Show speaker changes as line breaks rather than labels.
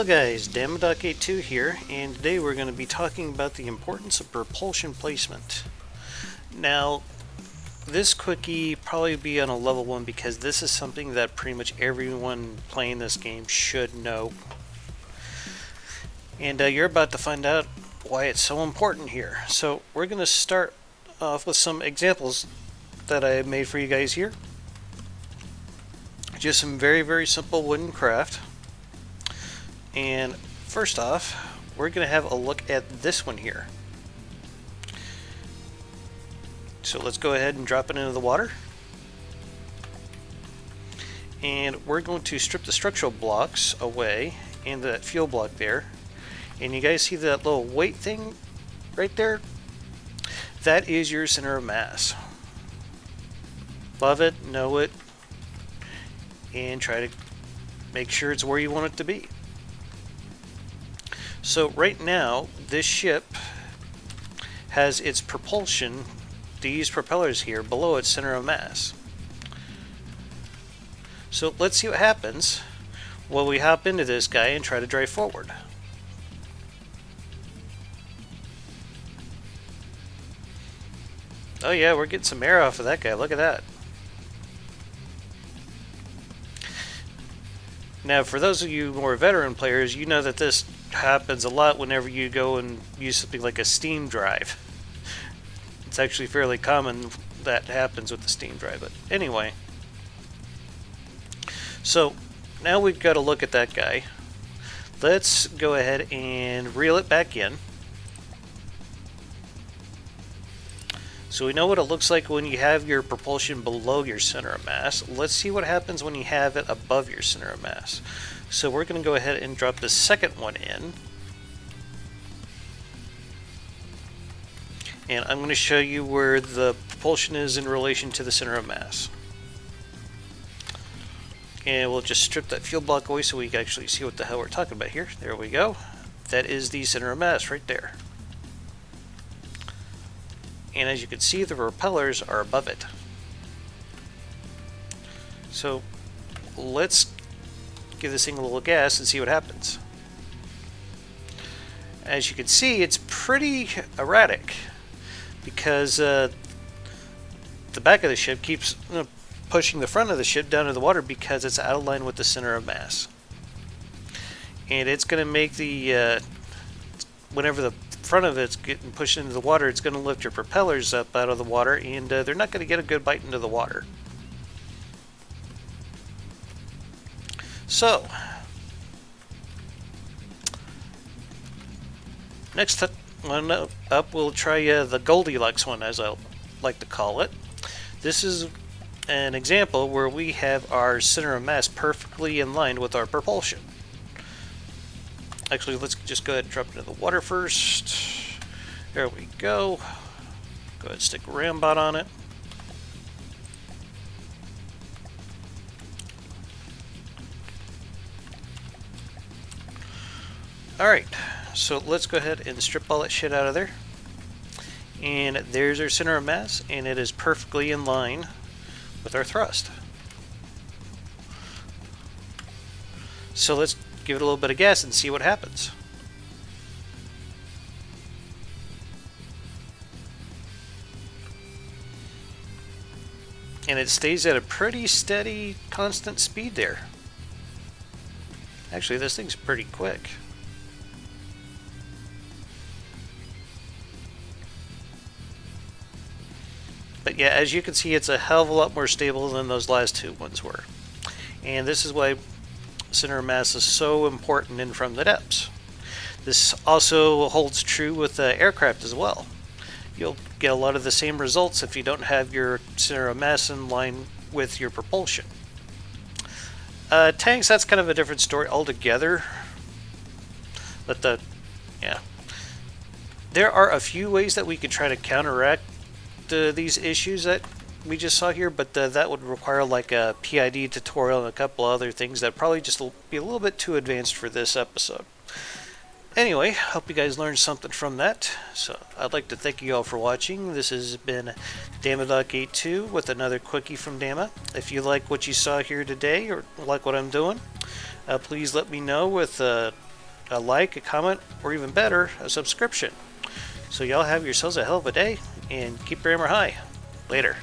Hello guys, Dama.82 here, and today we're going to be talking about the importance of propulsion placement. Now, this quickie probably be on a level 1 because this is something that pretty much everyone playing this game should know. And you're about to find out why it's so important here. So we're going to start off with some examples that I made for you guys here. Just some very simple wooden craft. And first off, we're going to have a look at this one here. So let's go ahead and drop it into the water. And we're going to strip the structural blocks away and that fuel block there. And you guys see that little weight thing right there? That is your center of mass. Love it, know it, and try to make sure it's where you want it to be. So right now, this ship has its propulsion, these propellers here, below its center of mass. So let's see what happens when we hop into this guy and try to drive forward. Oh yeah, we're getting some air off of that guy, look at that. Now, for those of you more veteran players, you know that this happens a lot whenever you go and use something like a steam drive. It's actually fairly common that happens with the steam drive, but anyway. So, now we've got to look at that guy. Let's go ahead and reel it back in. So we know what it looks like when you have your propulsion below your center of mass. Let's see what happens when you have it above your center of mass. So we're going to go ahead and drop the second one in. And I'm going to show you where the propulsion is in relation to the center of mass. And we'll just strip that fuel block away so we can actually see what the hell we're talking about here. There we go. That is the center of mass right there. And as you can see, the propellers are above it. So let's give this thing a little gas and see what happens. As you can see, it's pretty erratic because the back of the ship keeps pushing the front of the ship down to the water because it's out of line with the center of mass. And it's going to make the whenever the front of it's getting pushed into the water, it's going to lift your propellers up out of the water, and they're not going to get a good bite into the water. So, next one up, we'll try the Goldilocks one, as I like to call it. This is an example where we have our center of mass perfectly in line with our propulsion. Actually, let's just go ahead and drop it into the water first. There we go. Go ahead and stick a rambot on it. Alright, so let's go ahead and strip all that shit out of there. And there's our center of mass, and it is perfectly in line with our thrust. So let's give it a little bit of gas and see what happens. And it stays at a pretty steady, constant speed there. Actually, this thing's pretty quick. But yeah, as you can see, it's a hell of a lot more stable than those last two ones were. And this is why center of mass is so important in from the depths. This also holds true with aircraft as well. You'll get a lot of the same results if you don't have your center of mass in line with your propulsion. Tanks, that's kind of a different story altogether. But there are a few ways that we could try to counteract these issues that we just saw here, but that would require like a PID tutorial and a couple other things that probably just be a little bit too advanced for this episode. Anyway, hope you guys learned something from that. So I'd like to thank you all for watching. This has been Dama.82 with another quickie from Dama. If you like what you saw here today or like what I'm doing, please let me know with a like, a comment, or even better, a subscription. So y'all have yourselves a hell of a day, and keep your hammer high. Later.